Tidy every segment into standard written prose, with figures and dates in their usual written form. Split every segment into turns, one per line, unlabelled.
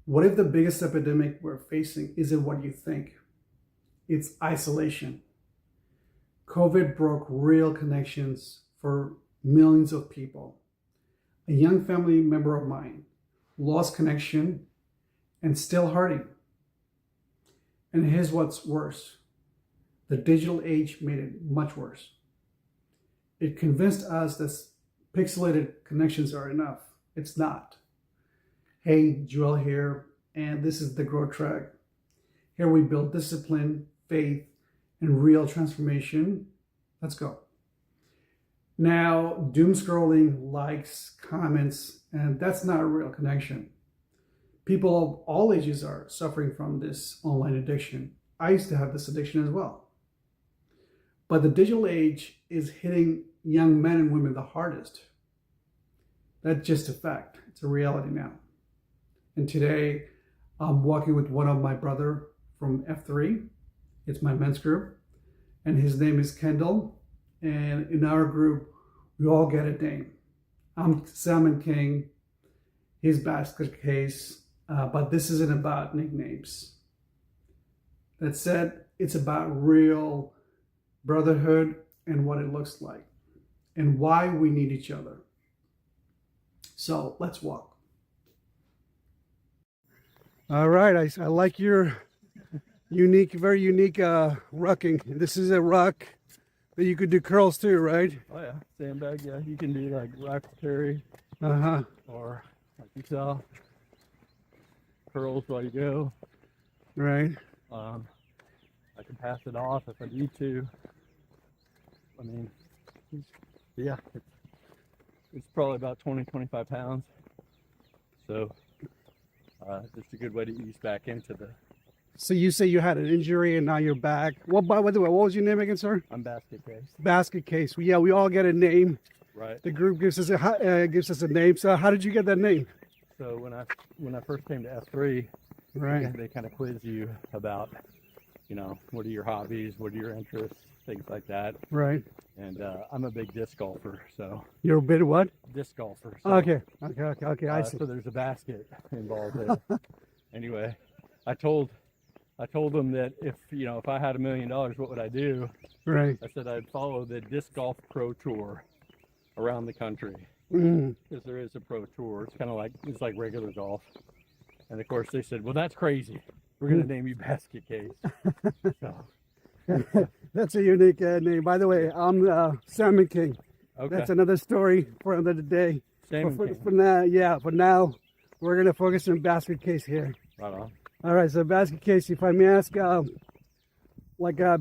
What if the biggest epidemic we're facing isn't what you think? It's isolation. COVID broke real connections for millions of people. A young family member of mine lost connection and still hurting. And here's what's worse: the digital age made it much worse. It convinced us that pixelated connections are enough. It's not. Hey, Joel here, and this is the Growth Track. Here we build discipline, faith, and real transformation. Let's go. Now, doom scrolling, likes, comments, and that's not a real connection. People of all ages are suffering from this online addiction. I used to have this addiction as well. But the digital age is hitting young men and women the hardest. That's just a fact. It's a reality now. And today, I'm walking with one of my brother from F3. It's my men's group. And his name is Kendall. And in our group, we all get a name. I'm Salmon King. He's Basket Case. But this isn't about nicknames. That said, it's about real brotherhood and what it looks like and why we need each other. So let's walk. All right, I like your very unique rucking. This is a ruck that you could do curls too, right?
Oh yeah, sandbag. Yeah, you can do like rock carry, or like you saw, curls while you go.
Right.
I can pass it off if I need to. I mean, yeah, it's probably about 20-25 pounds. So just a good way to ease back into the.
So you say you had an injury and now you're back. Well, by the way, what was your name again, sir?
I'm Basket Case.
Basket Case. Yeah, we all get a name.
Right.
The group gives us a name. So how did you get that name?
So when I first came to F3,
right,
they kind of quiz you about, what are your hobbies, what are your interests, things like that.
Right.
And I'm a big disc golfer, so.
You're a bit what?
Disc golfer. So,
okay. I see.
So there's a basket involved there. Anyway, I told them that if I had $1 million, what would I do?
Right.
I said I'd follow the disc golf pro tour around the country, because there is a pro tour. It's kind of like regular golf. And of course they said, well, that's crazy. We're gonna name you Basket Case. So.
That's a unique name. By the way, I'm Salmon King.
Okay.
That's another story for another day. For now, we're gonna focus on Basket Case here.
Right on.
All right, so Basket Case, if I may ask,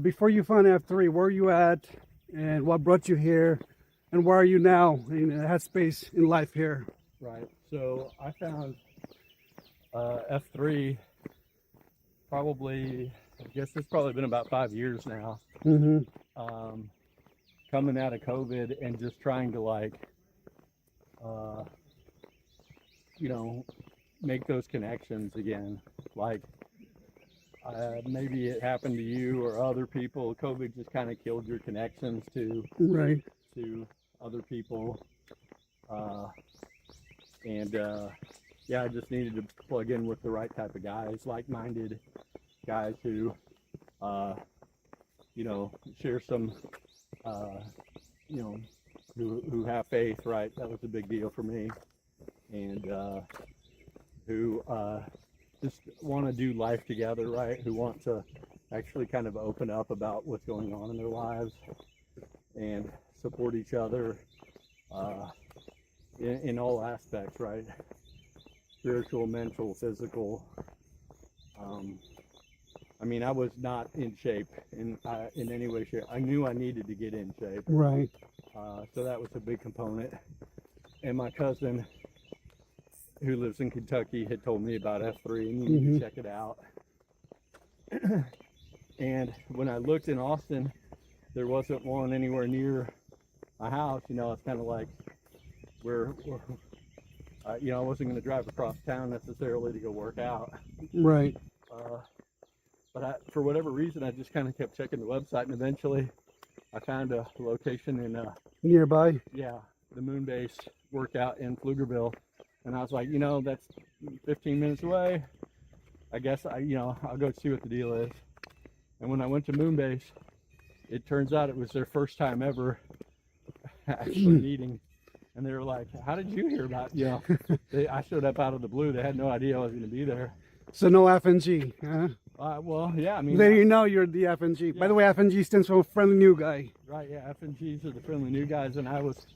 before you found F3, where are you at, and what brought you here, and where are you now in the headspace in life here?
Right. So I found F3 probably. I guess it's probably been about 5 years now. Coming out of COVID and just trying to make those connections again. Maybe it happened to you or other people. COVID just kind of killed your connections to other people. I just needed to plug in with the right type of guys, like-minded guys who share some who have faith, right? That was a big deal for me. And who just want to do life together, right? Who want to actually kind of open up about what's going on in their lives and support each other in all aspects, right? Spiritual, mental, physical. I was not in shape in any way, shape. I knew I needed to get in shape.
Right.
So that was a big component. And my cousin, who lives in Kentucky, had told me about F3 and you need to check it out. And when I looked in Austin, there wasn't one anywhere near my house. It's kind of like where I wasn't going to drive across town necessarily to go work out.
Right.
But for whatever reason, I just kind of kept checking the website, and eventually I found a location in
nearby.
Yeah, the Moonbase workout in Pflugerville, And I was like, that's 15 minutes away. I guess I'll go see what the deal is. And when I went to Moonbase, it turns out it was their first time ever actually meeting. And they were like, how did you hear about, I showed up out of the blue. They had no idea I was going to be there.
So no FNG, huh?
Well, yeah, I mean.
Later you know you're the FNG.
Yeah.
By the way, FNG stands for friendly new guy.
Right, yeah, FNGs are the friendly new guys. And I was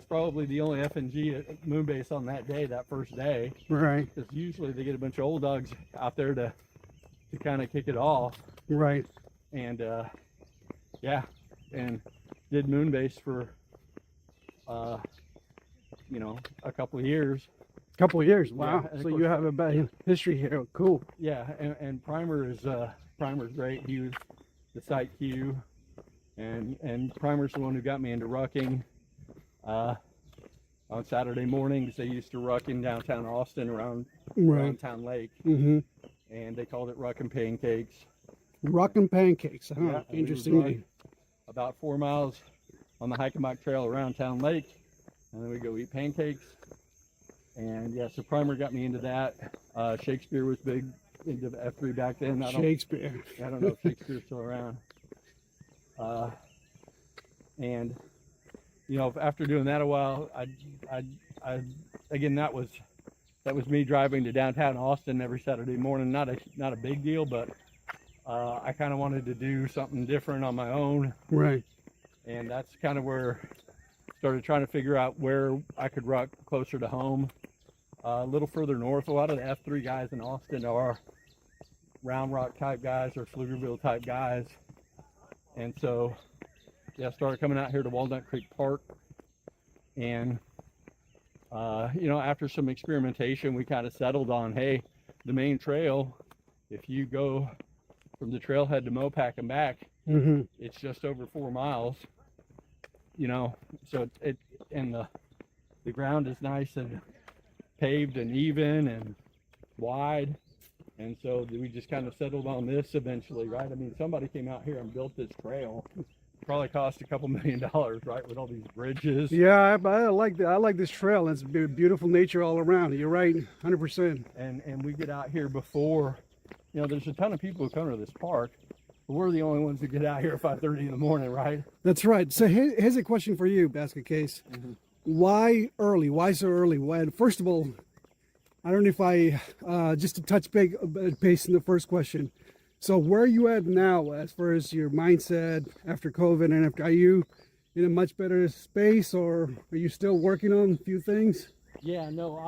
probably the only FNG at Moonbase on that day, that first day.
Right.
Because usually they get a bunch of old dogs out there to kind of kick it off.
Right.
And, and did Moonbase for, a couple of years.
Couple of years, wow.
Yeah,
so you have a bad history here. Cool.
Yeah, and Primer's great. He was the site Q, and Primer's the one who got me into rucking. On Saturday mornings, they used to ruck in downtown Austin around Town Lake, and they called it Ruck and Pancakes.
Ruck and Pancakes, huh?
Yeah,
Interesting.
About 4 miles on the hike and bike trail around Town Lake, and then we go eat pancakes. And yeah, so Primer got me into that. Shakespeare was big into F3 back then.
Shakespeare.
I don't know if Shakespeare's still around. And after doing that a while, I again that was me driving to downtown Austin every Saturday morning. Not a big deal, but I kind of wanted to do something different on my own.
Right.
And that's kind of where I started trying to figure out where I could ruck closer to home. A little further north, a lot of the F3 guys in Austin are Round Rock type guys or Pflugerville type guys. And so, I started coming out here to Walnut Creek Park. And, after some experimentation, we kind of settled on, hey, the main trail, if you go from the trailhead to Mopac and back, it's just over 4 miles. So and the ground is nice and paved and even and wide, and so we just kind of settled on this eventually, right? I mean, somebody came out here and built this trail. Probably cost a couple $1 million, right, with all these bridges.
Yeah, I like that. I like this trail. It's beautiful nature all around. You're right, 100%.
And we get out here before, there's a ton of people who come to this park. We're the only ones who get out here at 5:30 in the morning, right?
That's right. So here's a question for you, Basket Case. Why early? Why so early? First of all, I don't know if just to touch base in the first question. So where are you at now as far as your mindset after COVID? And are you in a much better space, or are you still working on a few things?
Yeah, no,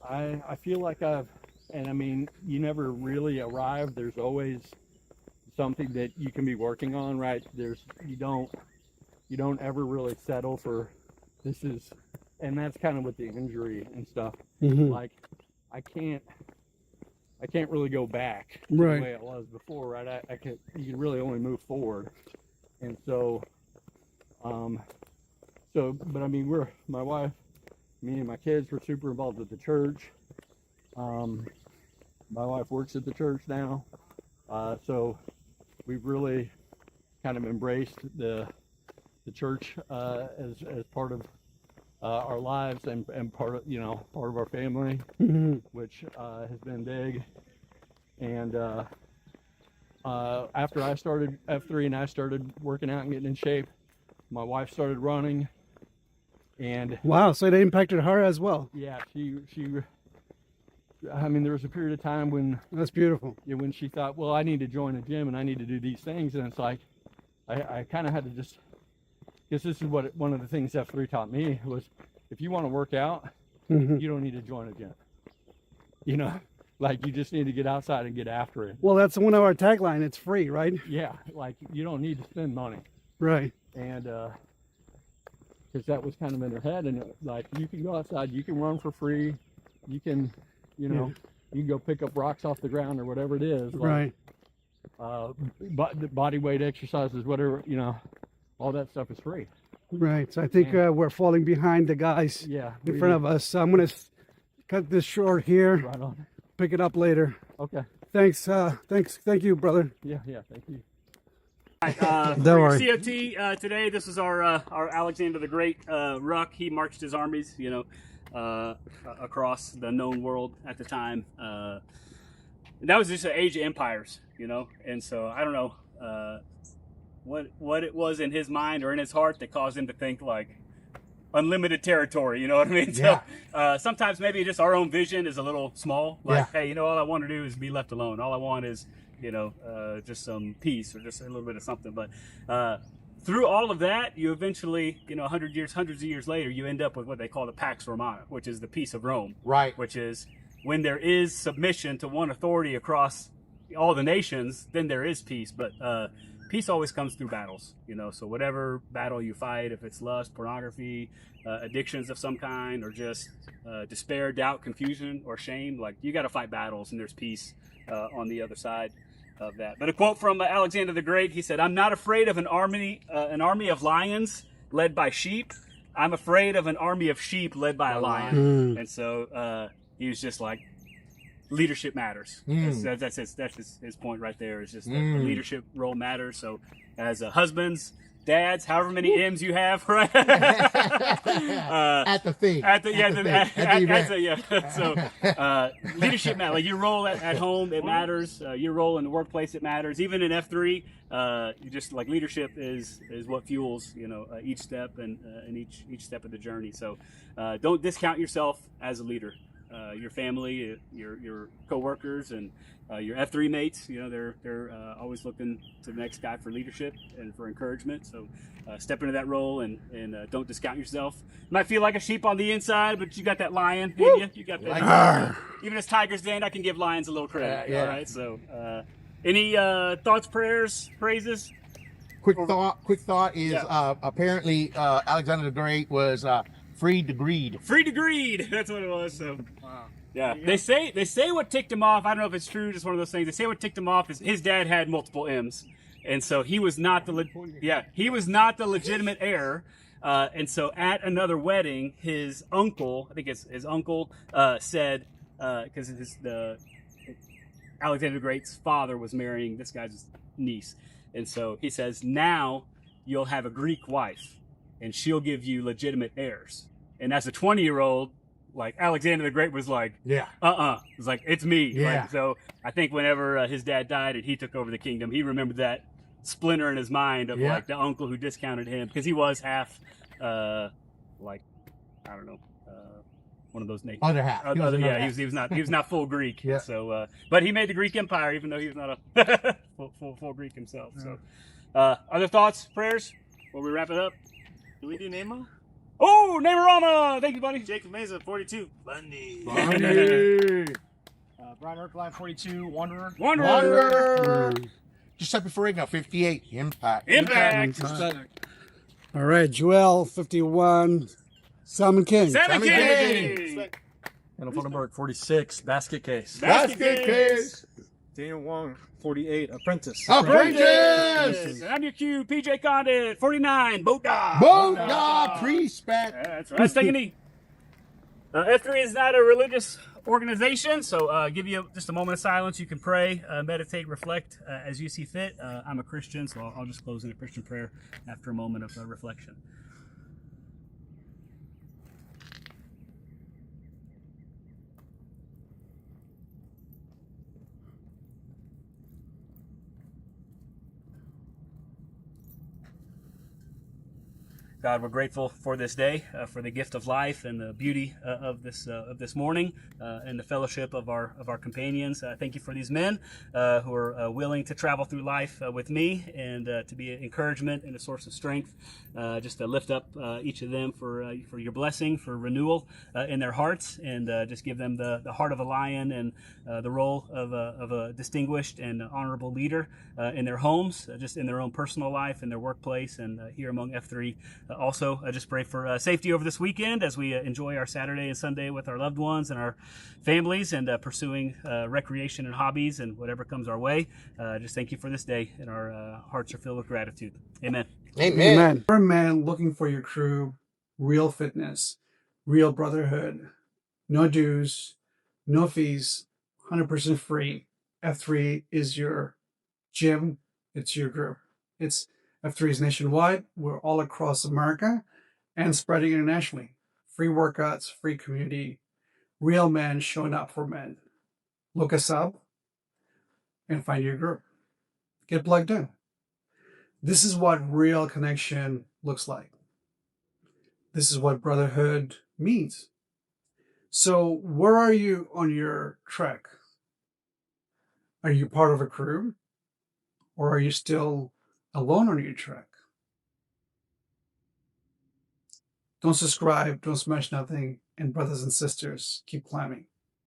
I feel like and I mean, you never really arrive. There's always something that you can be working on, right? You don't ever really settle for and that's kind of with the injury and stuff. Like I can't really go back to the way it was before, right? You can really only move forward. And so but I mean, my wife, me and my kids were super involved with the church. My wife works at the church now, so we've really kind of embraced the church as part of our lives and part of our family, which has been big. And after I started F3 and I started working out and getting in shape, my wife started running. And
wow, so it impacted her as well.
Yeah, I mean, there was a period of time when
that's beautiful.
Yeah, when she thought, well, I need to join a gym and I need to do these things, and it's like I kind of had to just, because this is what one of the things F3 taught me was, if you want to work out, you don't need to join a gym. Like you just need to get outside and get after it.
Well, that's one of our tagline. It's free, right?
Yeah, like you don't need to spend money.
Right.
And because that was kind of in her head, and like you can go outside, you can run for free, you can. You can go pick up rocks off the ground or whatever it is. Like, body weight exercises, whatever, all that stuff is free.
Right. So I think we're falling behind the guys in front of us. So I'm going to cut this short here.
Right on.
Pick it up later.
Okay.
Thanks. Thank you, brother.
Yeah. Thank you.
Don't worry.
COT today. This is our Alexander the Great ruck. He marched his armies, across the known world at the time. That was just an age of empires, you know. And so I don't know what it was in his mind or in his heart that caused him to think like unlimited territory, you know what I mean?
Yeah.
So sometimes maybe just our own vision is a little small. Like,
Yeah.
hey, you know, all I want to do is be left alone. All I want is, you know, just some peace or just a little bit of something. But through all of that, you eventually, you know, hundreds of years later, you end up with what they call the Pax Romana, which is the peace of Rome.
Right.
Which is when there is submission to one authority across all the nations, then there is peace. But peace always comes through battles, you know. So whatever battle you fight, if it's lust, pornography, addictions of some kind, or just despair, doubt, confusion, or shame, like you got to fight battles, and there's peace on the other side of that. But a quote from Alexander the Great, he said, "I'm not afraid of an army of lions led by sheep. I'm afraid of an army of sheep led by a lion." And so he was just like, leadership matters. That's his point right there. Is just that the leadership role matters. So as husbands, dads, however many M's you have, right?
At the thing.
So leadership matters. Like your role at home, it matters. Your role in the workplace, it matters. Even in F3, just like leadership is what fuels, you know, each step and each step of the journey. So don't discount yourself as a leader. Your family, your coworkers, and your F3 mates, you know, they're always looking to the next guy for leadership and for encouragement. So step into that role and don't discount yourself. You might feel like a sheep on the inside, but you got that lion in you. You got that. Even as Tiger's Den, I can give lions a little credit. All right. So any thoughts, prayers, praises?
Quick thought is apparently Alexander the Great was freed to greed.
Free to greed. That's what it was. So, yeah. They say what ticked him off. I don't know if it's true. Just one of those things. They say what ticked him off is his dad had multiple M's, and so he was not the legitimate heir. And so at another wedding, his uncle, I think it's his uncle, said because Alexander the Great's father was marrying this guy's niece, and so he says, "Now you'll have a Greek wife, and she'll give you legitimate heirs." And as a 20-year-old, like Alexander the Great was like, it's like, it's me.
Yeah.
Like, so I think whenever his dad died and he took over the kingdom, he remembered that splinter in his mind of like the uncle who discounted him, because he was half, like, I don't know, one of those nations.
Other half.
He was not full Greek. Yeah. So, but he made the Greek Empire, even though he was not a full Greek himself. So, other thoughts, prayers before we wrap it up?
Do we do Nemo?
Oh, Namerama! Thank you, buddy.
Jacob Mesa, 42. Bundy.
Bundy.
Brian Erkline, 42. Wanderer.
Wanderer.
Giuseppe Ferrigno, 58. Impact.
All right, Joel, 51. Salmon King.
Salmon King.
Daniel Funderburg, 46. Basket Case.
Basket Case.
Daniel Wong, 48. Apprentice.
Apprentice.
And I'm your Q, PJ Condit, 49. Boat Dog.
Boat Dog. Pre-spec.
That's right. Let's take a knee. F3 is not a religious organization, so give you just a moment of silence. You can pray, meditate, reflect as you see fit. I'm a Christian, so I'll just close in a Christian prayer after a moment of reflection. God, we're grateful for this day, for the gift of life and the beauty of this morning, and the fellowship of our companions. Thank you for these men who are willing to travel through life with me and to be an encouragement and a source of strength. Just to lift up each of them for your blessing, for renewal in their hearts, and just give them the heart of a lion and the role of a distinguished and honorable leader in their homes, just in their own personal life, in their workplace, and here among F3. Also, I just pray for safety over this weekend as we enjoy our Saturday and Sunday with our loved ones and our families, and pursuing recreation and hobbies and whatever comes our way. Just thank you for this day, and our hearts are filled with gratitude. Amen.
Amen.
You're a man looking for your crew, real fitness, real brotherhood, no dues, no fees, 100% free. F3 is your gym. It's your group. F3 is nationwide. We're all across America and spreading internationally. free workouts, free community, real men showing up for men. Look us up and find your group. Get plugged in. This is what real connection looks like. This is what brotherhood means. So, where are you on your trek? Are you part of a crew? Or are you still alone on your trek? Don't subscribe, don't smash nothing, and brothers and sisters, keep climbing.